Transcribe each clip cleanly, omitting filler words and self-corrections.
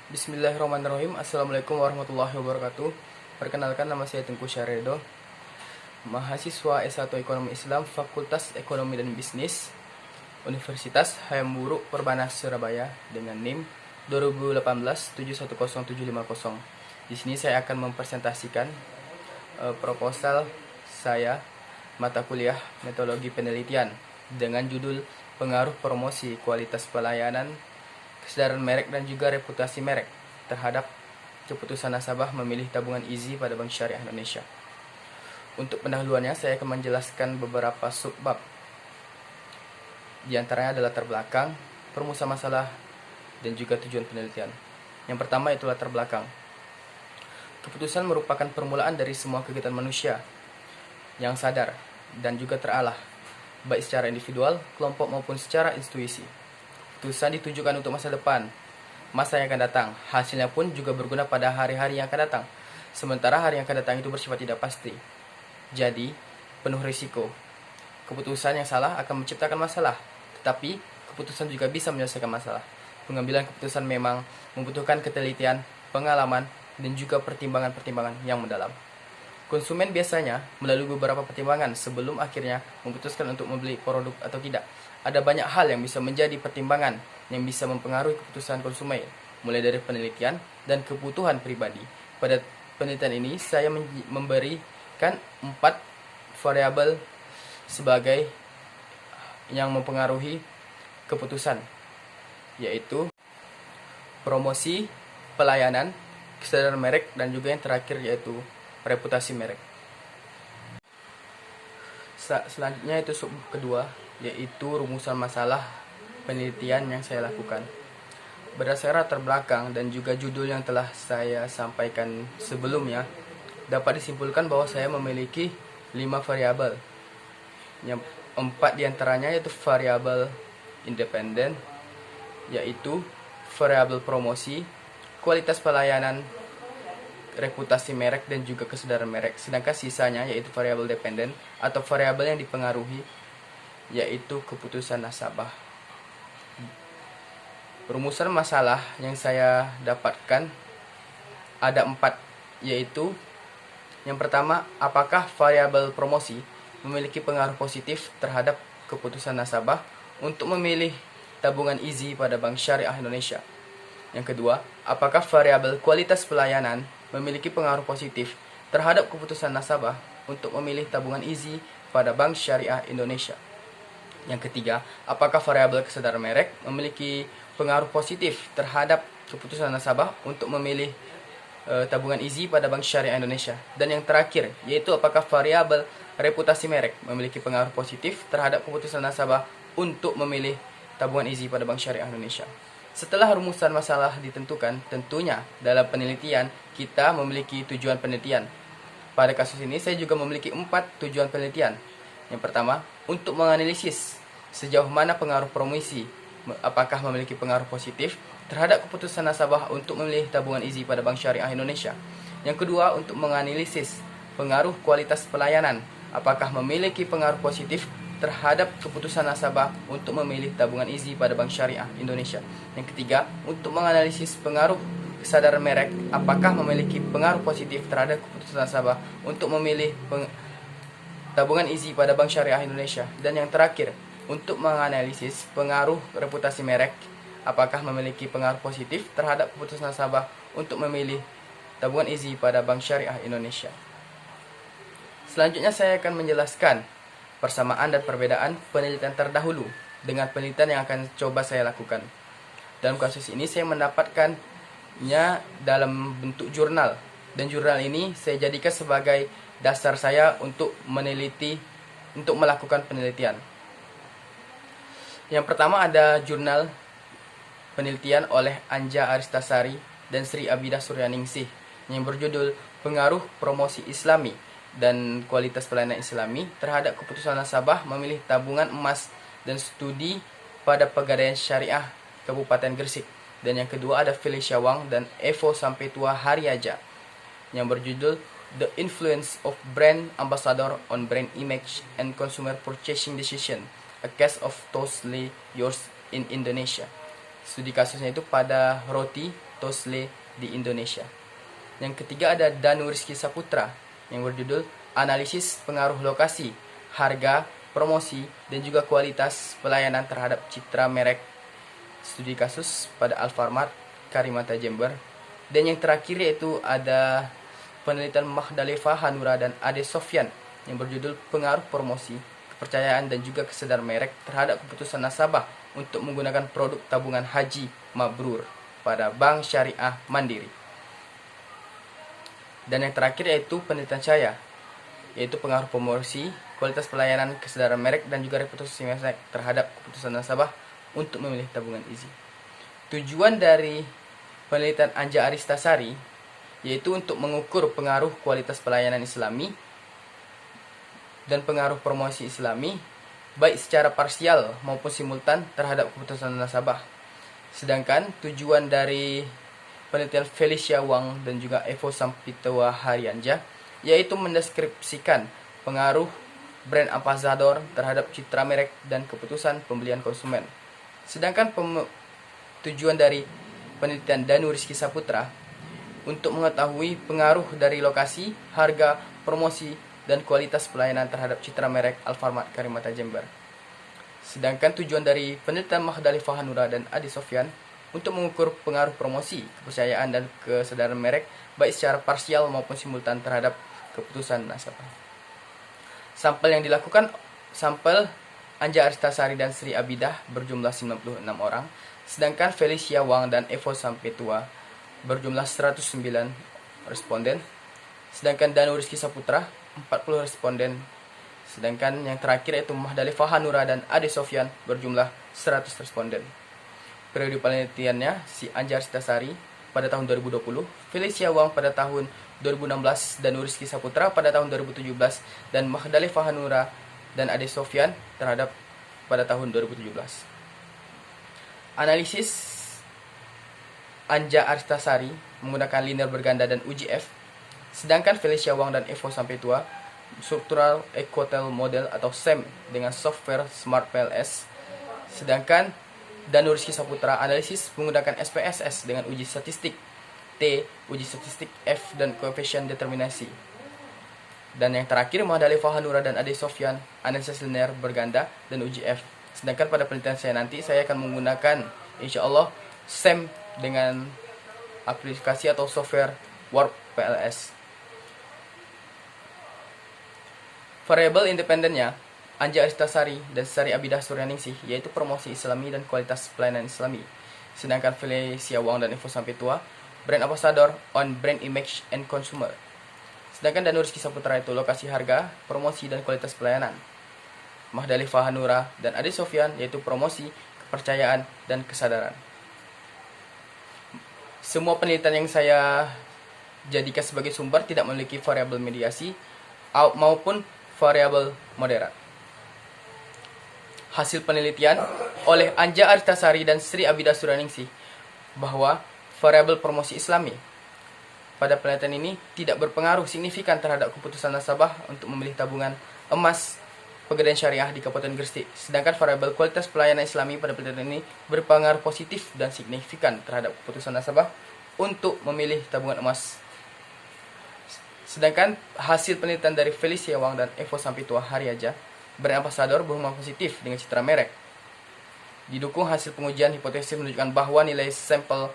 Bismillahirrahmanirrahim. Assalamualaikum warahmatullahi wabarakatuh. Perkenalkan, nama saya Tengku Syaredo, mahasiswa S1 Ekonomi Islam, Fakultas Ekonomi dan Bisnis, Universitas Hayam Buruk Perbanas Surabaya, dengan NIM 2018710750. Di sini saya akan mempresentasikan proposal saya mata kuliah metodologi penelitian dengan judul pengaruh promosi kualitas pelayanan, kesadaran merek dan juga reputasi merek terhadap keputusan nasabah memilih tabungan Easy pada Bank Syariah Indonesia. Untuk pendahuluannya, saya akan menjelaskan beberapa subbab. Di antaranya adalah latar belakang, perumusan masalah, dan juga tujuan penelitian. Yang pertama itu latar belakang. Keputusan merupakan permulaan dari semua kegiatan manusia yang sadar dan juga terarah, baik secara individual, kelompok maupun secara institusi. Keputusan ditujukan untuk masa depan, masa yang akan datang. Hasilnya pun juga berguna pada hari-hari yang akan datang. Sementara hari yang akan datang itu bersifat tidak pasti. Jadi, penuh risiko. Keputusan yang salah akan menciptakan masalah, tetapi keputusan juga bisa menyelesaikan masalah. Pengambilan keputusan memang membutuhkan ketelitian, pengalaman, dan juga pertimbangan-pertimbangan yang mendalam. Konsumen biasanya melalui beberapa pertimbangan sebelum akhirnya memutuskan untuk membeli produk atau tidak. Ada banyak hal yang bisa menjadi pertimbangan yang bisa mempengaruhi keputusan konsumen, mulai dari penelitian dan kebutuhan pribadi. Pada penelitian ini, saya memberikan 4 variabel sebagai yang mempengaruhi keputusan, yaitu promosi, pelayanan, kesadaran merek, dan juga yang terakhir yaitu reputasi merek. Selanjutnya itu sub kedua, yaitu rumusan masalah penelitian yang saya lakukan. Berdasarkan latar belakang dan juga judul yang telah saya sampaikan sebelumnya, dapat disimpulkan bahwa saya memiliki 5 variabel. Yang 4 diantaranya yaitu variabel independen, yaitu variabel promosi, kualitas pelayanan, reputasi merek, dan juga kesadaran merek. Sedangkan sisanya yaitu variabel dependen atau variabel yang dipengaruhi, yaitu keputusan nasabah. Rumusan masalah yang saya dapatkan ada 4, yaitu yang pertama, apakah variabel promosi memiliki pengaruh positif terhadap keputusan nasabah untuk memilih tabungan Easy pada Bank Syariah Indonesia. Yang kedua, apakah variabel kualitas pelayanan memiliki pengaruh positif terhadap keputusan nasabah untuk memilih tabungan Easy pada Bank Syariah Indonesia. Yang ketiga, apakah variabel kesadaran merek memiliki pengaruh positif terhadap keputusan nasabah untuk memilih tabungan Easy pada Bank Syariah Indonesia. Dan yang terakhir, yaitu apakah variabel reputasi merek memiliki pengaruh positif terhadap keputusan nasabah untuk memilih tabungan Easy pada Bank Syariah Indonesia. Setelah rumusan masalah ditentukan, tentunya dalam penelitian kita memiliki tujuan penelitian. Pada kasus ini saya juga memiliki 4 tujuan penelitian. Yang pertama, untuk menganalisis sejauh mana pengaruh promosi, apakah memiliki pengaruh positif terhadap keputusan nasabah untuk memilih tabungan Easy pada Bank Syariah Indonesia. Yang kedua, untuk menganalisis pengaruh kualitas pelayanan, apakah memiliki pengaruh positif terhadap keputusan nasabah untuk memilih tabungan Easy pada Bank Syariah Indonesia. Yang ketiga, untuk menganalisis pengaruh kesadaran merek, apakah memiliki pengaruh positif terhadap keputusan nasabah untuk memilih tabungan Easy pada Bank Syariah Indonesia. Dan yang terakhir, untuk menganalisis pengaruh reputasi merek, apakah memiliki pengaruh positif terhadap keputusan nasabah untuk memilih tabungan Easy pada Bank Syariah Indonesia. Selanjutnya saya akan menjelaskan persamaan dan perbedaan penelitian terdahulu dengan penelitian yang akan coba saya lakukan. Dalam kasus ini saya mendapatkannya dalam bentuk jurnal, dan jurnal ini saya jadikan sebagai dasar saya untuk melakukan penelitian. Yang pertama ada jurnal penelitian oleh Anja Aristasari dan Sri Abidah Suryaningsih yang berjudul Pengaruh Promosi Islami dan Kualitas Pelayanan Islami terhadap keputusan nasabah memilih tabungan emas dan studi pada Pegadaian Syariah Kabupaten Gresik. Dan yang kedua ada Felicia Wang dan Evo Sampetua Hariaja yang berjudul The Influence of Brand Ambassador on Brand Image and Consumer Purchasing Decision, A Case of Totally Yours in Indonesia. Studi kasusnya itu pada Roti Tosle di Indonesia. Yang ketiga ada Danu Rizky Saputra yang berjudul Analisis Pengaruh Lokasi, Harga, Promosi, dan juga Kualitas Pelayanan Terhadap Citra Merek. Studi kasus pada Alfamart Karimata Jember. Dan yang terakhir yaitu ada penelitian Mahdaleva Hanura dan Ade Sofyan yang berjudul Pengaruh Promosi, Kepercayaan, dan juga Kesadaran Merek terhadap keputusan nasabah untuk menggunakan produk tabungan haji mabrur pada Bank Syariah Mandiri. Dan yang terakhir yaitu penelitian saya, yaitu pengaruh promosi, kualitas pelayanan, kesadaran merek, dan juga reputasi merek terhadap keputusan nasabah untuk memilih tabungan easy. Tujuan dari penelitian Anja Aristasari yaitu untuk mengukur pengaruh kualitas pelayanan Islami dan pengaruh promosi Islami baik secara parsial maupun simultan terhadap keputusan nasabah. Sedangkan tujuan dari penelitian Felicia Wang dan juga Evo Sampitoa Haryanja yaitu mendeskripsikan pengaruh brand ambassador terhadap citra merek dan keputusan pembelian konsumen. Sedangkan tujuan dari penelitian Danu Rizky Saputra untuk mengetahui pengaruh dari lokasi, harga, promosi, dan kualitas pelayanan terhadap citra merek Alfamart Karimata Jember. Sedangkan tujuan dari penelitian Mahdaleva Hanura dan Adi Sofyan untuk mengukur pengaruh promosi, kepercayaan, dan kesadaran merek baik secara parsial maupun simultan terhadap keputusan nasabah. Sampel yang dilakukan sampel Anja Aristasari dan Sri Abidah berjumlah 96 orang, sedangkan Felicia Wang dan Evo Sampetua berjumlah 109 responden, sedangkan Danu Rizky Saputra 40 responden, sedangkan yang terakhir yaitu Mahdaleva Hanura dan Ade Sofyan berjumlah 100 responden. Periode penelitiannya si Anja Aristasari pada tahun 2020, Felicia Wang pada tahun 2016, dan Rizky Saputra pada tahun 2017, dan Mahdaleva Hanura dan Ade Sofyan terhadap pada tahun 2017. Analisis Anja Aristasari menggunakan linear berganda dan UGF, sedangkan Felicia Wang dan Evo Sampetua Structural Equatel Model atau SEM dengan software Smart PLS, sedangkan Danu Rizky Saputra analisis menggunakan SPSS dengan uji statistik T, uji statistik F, dan koefisien determinasi. Dan yang terakhir Mahdaleva Hanura dan Ade Sofyan analisis linear berganda dan uji F. Sedangkan pada penelitian saya nanti saya akan menggunakan insyaallah SEM dengan aplikasi atau software Warp PLS. Variabel independennya Anja Aristasari dan Sari Abidah Suryaningsih yaitu promosi Islami dan kualitas pelayanan Islami. Sedangkan Felicia Wang dan Evo Sampetua brand ambassador on brand image and consumer. Sedangkan Danu Rizky Saputra itu lokasi, harga, promosi, dan kualitas pelayanan. Mahdaleva Hanura dan Ade Sofyan yaitu promosi, kepercayaan, dan kesadaran. Semua penelitian yang saya jadikan sebagai sumber tidak memiliki variabel mediasi maupun variabel moderat. Hasil penelitian oleh Anja Aristasari dan Sri Abidah Suryaningsih bahwa variabel promosi Islami pada penelitian ini tidak berpengaruh signifikan terhadap keputusan nasabah untuk memilih tabungan emas Pegadaian Syariah di Kabupaten Gresik. Sedangkan variabel kualitas pelayanan Islami pada penelitian ini berpengaruh positif dan signifikan terhadap keputusan nasabah untuk memilih tabungan emas. Sedangkan hasil penelitian dari Felicia Wang dan Evo Sampetua Haryanja brand ambassador berhubungan positif dengan citra merek. Didukung hasil pengujian hipotesis menunjukkan bahwa nilai sampel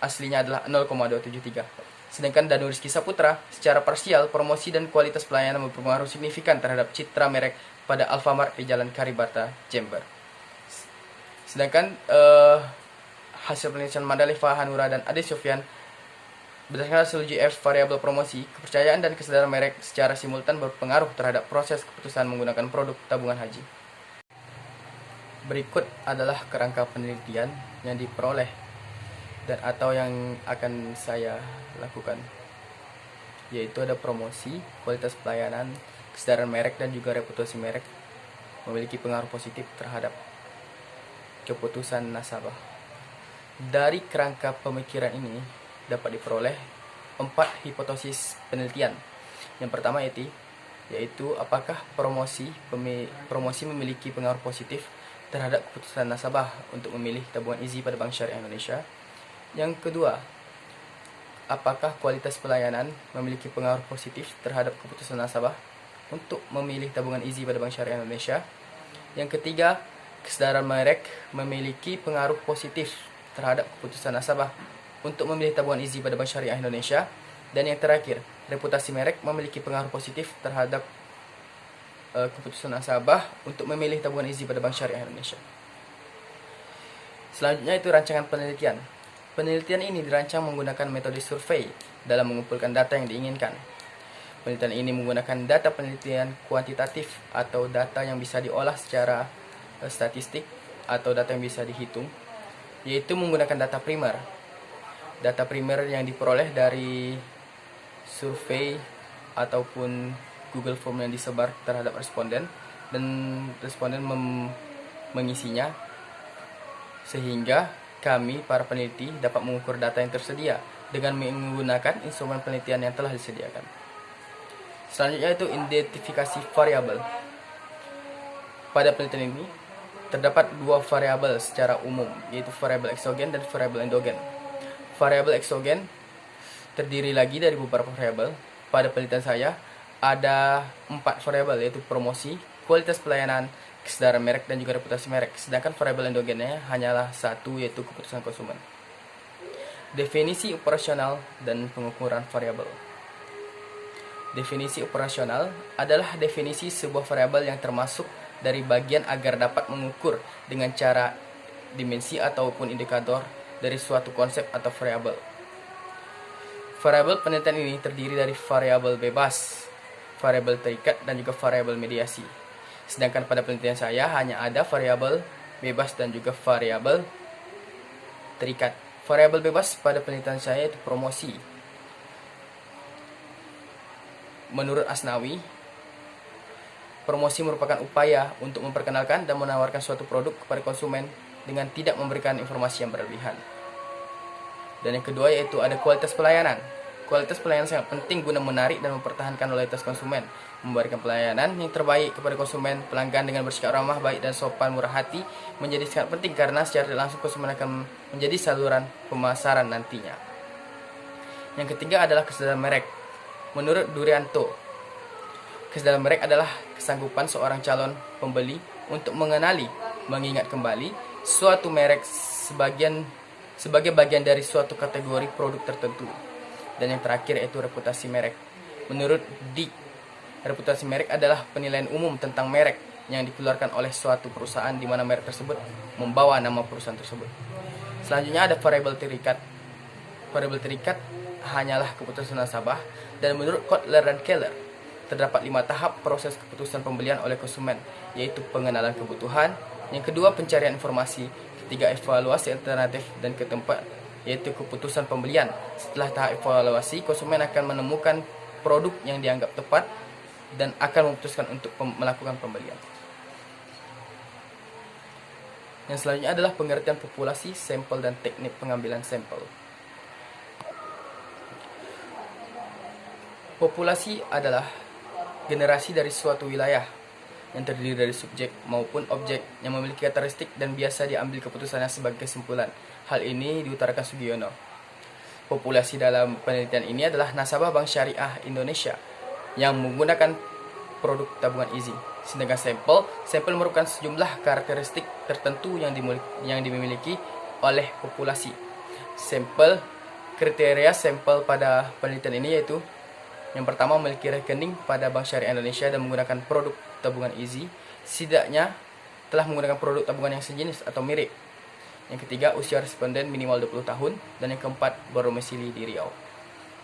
aslinya adalah 0,273. Sedangkan Danu Rizky Saputra secara parsial promosi dan kualitas pelayanan berpengaruh signifikan terhadap citra merek pada Alfamart di Jalan Kalibata, Jember. Sedangkan hasil penelitian Mahdaleva Hanura dan Ade Sofyan berdasarkan hasil UGF variabel promosi, kepercayaan, dan kesadaran merek secara simultan berpengaruh terhadap proses keputusan menggunakan produk tabungan haji. Berikut adalah kerangka penelitian yang diperoleh dan atau yang akan saya lakukan, yaitu ada promosi, kualitas pelayanan, kesadaran merek, dan juga reputasi merek memiliki pengaruh positif terhadap keputusan nasabah. Dari kerangka pemikiran ini dapat diperoleh 4 hipotesis penelitian. Yang pertama yaitu apakah promosi memiliki pengaruh positif terhadap keputusan nasabah untuk memilih tabungan easy pada Bank Syariah Indonesia. Yang kedua, apakah kualitas pelayanan memiliki pengaruh positif terhadap keputusan nasabah untuk memilih tabungan easy pada Bank Syariah Indonesia. Yang ketiga, kesedaran merek memiliki pengaruh positif terhadap keputusan nasabah untuk memilih tabungan easy pada Bank Syariah Indonesia. Dan yang terakhir, reputasi merek memiliki pengaruh positif terhadap keputusan nasabah untuk memilih tabungan easy pada Bank Syariah Indonesia. Selanjutnya itu rancangan penelitian. Penelitian ini dirancang menggunakan metode survei dalam mengumpulkan data yang diinginkan. Penelitian ini menggunakan data penelitian kuantitatif atau data yang bisa diolah secara statistik atau data yang bisa dihitung, yaitu menggunakan data primer. Data primer yang diperoleh dari survei ataupun Google Form yang disebar terhadap responden, dan responden mengisinya, sehingga kami para peneliti dapat mengukur data yang tersedia dengan menggunakan instrumen penelitian yang telah disediakan. Selanjutnya itu identifikasi variabel. Pada penelitian ini terdapat dua variabel secara umum, yaitu variabel eksogen dan variabel endogen. Variabel eksogen terdiri lagi dari beberapa variabel. Pada penelitian saya ada 4 variabel, yaitu promosi, kualitas pelayanan, kesedaran merek, dan juga reputasi merek. Sedangkan variabel endogennya hanyalah satu, yaitu keputusan konsumen. Definisi operasional dan pengukuran variabel. Definisi operasional adalah definisi sebuah variabel yang termasuk dari bagian agar dapat mengukur dengan cara dimensi ataupun indikator dari suatu konsep atau variabel. Variabel penelitian ini terdiri dari variabel bebas, variabel terikat, dan juga variabel mediasi. Sedangkan pada penelitian saya hanya ada variabel bebas dan juga variabel terikat. Variabel bebas pada penelitian saya itu promosi. Menurut Asnawi, promosi merupakan upaya untuk memperkenalkan dan menawarkan suatu produk kepada konsumen dengan tidak memberikan informasi yang berlebihan. Dan yang kedua yaitu ada kualitas pelayanan. Kualitas pelayanan sangat penting guna menarik dan mempertahankan loyalitas konsumen. Memberikan pelayanan yang terbaik kepada konsumen, pelanggan dengan bersikap ramah, baik, dan sopan, murah hati menjadi sangat penting karena secara langsung konsumen akan menjadi saluran pemasaran nantinya. Yang ketiga adalah kesadaran merek. Menurut Durianto, kesadaran merek adalah kesanggupan seorang calon pembeli untuk mengenali, mengingat kembali suatu merek sebagai bagian dari suatu kategori produk tertentu. Dan yang terakhir yaitu reputasi merek. Menurut Dick, reputasi merek adalah penilaian umum tentang merek yang dikeluarkan oleh suatu perusahaan di mana merek tersebut membawa nama perusahaan tersebut. Selanjutnya ada variabel terikat. Variabel terikat hanyalah keputusan nasabah, dan menurut Kotler dan Keller terdapat 5 tahap proses keputusan pembelian oleh konsumen, yaitu pengenalan kebutuhan, yang kedua pencarian informasi, ketiga evaluasi alternatif, dan keempat yaitu keputusan pembelian. Setelah tahap evaluasi, konsumen akan menemukan produk yang dianggap tepat dan akan memutuskan untuk melakukan pembelian. Yang selanjutnya adalah pengertian populasi, sampel, dan teknik pengambilan sampel. Populasi adalah generasi dari suatu wilayah yang terdiri dari subjek maupun objek yang memiliki karakteristik dan biasa diambil keputusannya sebagai kesimpulan. Hal ini diutarakan Sugiono. Populasi dalam penelitian ini adalah nasabah Bank Syariah Indonesia yang menggunakan produk tabungan easy. Sedangkan sampel merupakan sejumlah karakteristik tertentu yang dimiliki oleh populasi. Kriteria sampel pada penelitian ini yaitu yang pertama, memiliki rekening pada Bank Syariah Indonesia dan menggunakan produk tabungan easy, setidaknya telah menggunakan produk tabungan yang sejenis atau mirip. Yang ketiga, usia responden minimal 20 tahun. Dan yang keempat, berdomisili di Riau.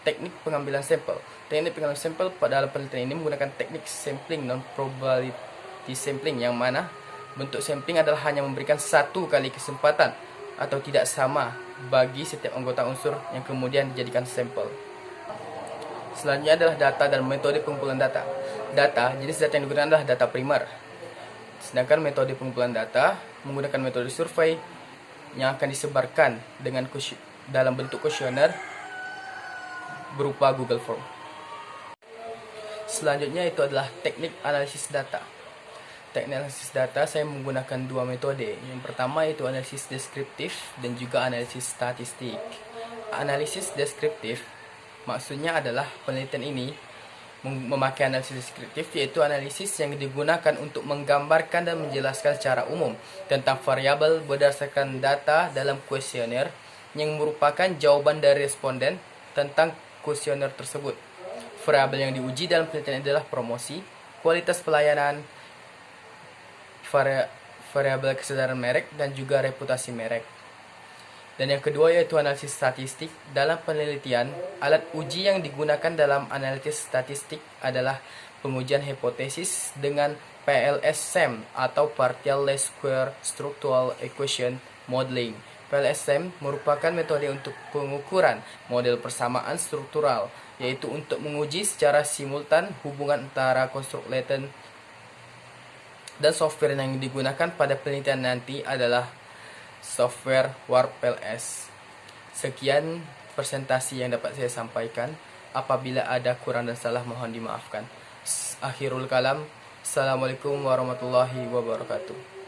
Teknik pengambilan sampel. Teknik pengambilan sampel pada dalam penelitian ini menggunakan teknik sampling non-probability sampling, yang mana bentuk sampling adalah hanya memberikan satu kali kesempatan atau tidak sama bagi setiap anggota unsur yang kemudian dijadikan sampel. Selanjutnya adalah data dan metode pengumpulan data. Jenis data yang digunakan adalah data primer. Sedangkan metode pengumpulan data menggunakan metode survei yang akan disebarkan dalam bentuk kuesioner berupa Google Form. Selanjutnya itu adalah teknik analisis data. teknik analisis data saya menggunakan dua metode. Yang pertama yaitu analisis deskriptif dan juga analisis statistik. Analisis deskriptif maksudnya adalah penelitian ini memakai analisis deskriptif, yaitu analisis yang digunakan untuk menggambarkan dan menjelaskan secara umum tentang variabel berdasarkan data dalam kuesioner yang merupakan jawaban dari responden tentang kuesioner tersebut. Variabel yang diuji dalam penelitian adalah promosi, kualitas pelayanan, variabel kesadaran merek, dan juga reputasi merek. Dan yang kedua yaitu analisis statistik. Dalam penelitian, alat uji yang digunakan dalam analisis statistik adalah pengujian hipotesis dengan PLSM atau Partial Least Square Structural Equation Modeling. PLSM merupakan metode untuk pengukuran model persamaan struktural, yaitu untuk menguji secara simultan hubungan antara konstruk latent dan software yang digunakan pada penelitian nanti adalah software WarpLS. Sekian presentasi yang dapat saya sampaikan. Apabila ada kurang dan salah mohon dimaafkan. Akhirul kalam. Assalamualaikum warahmatullahi wabarakatuh.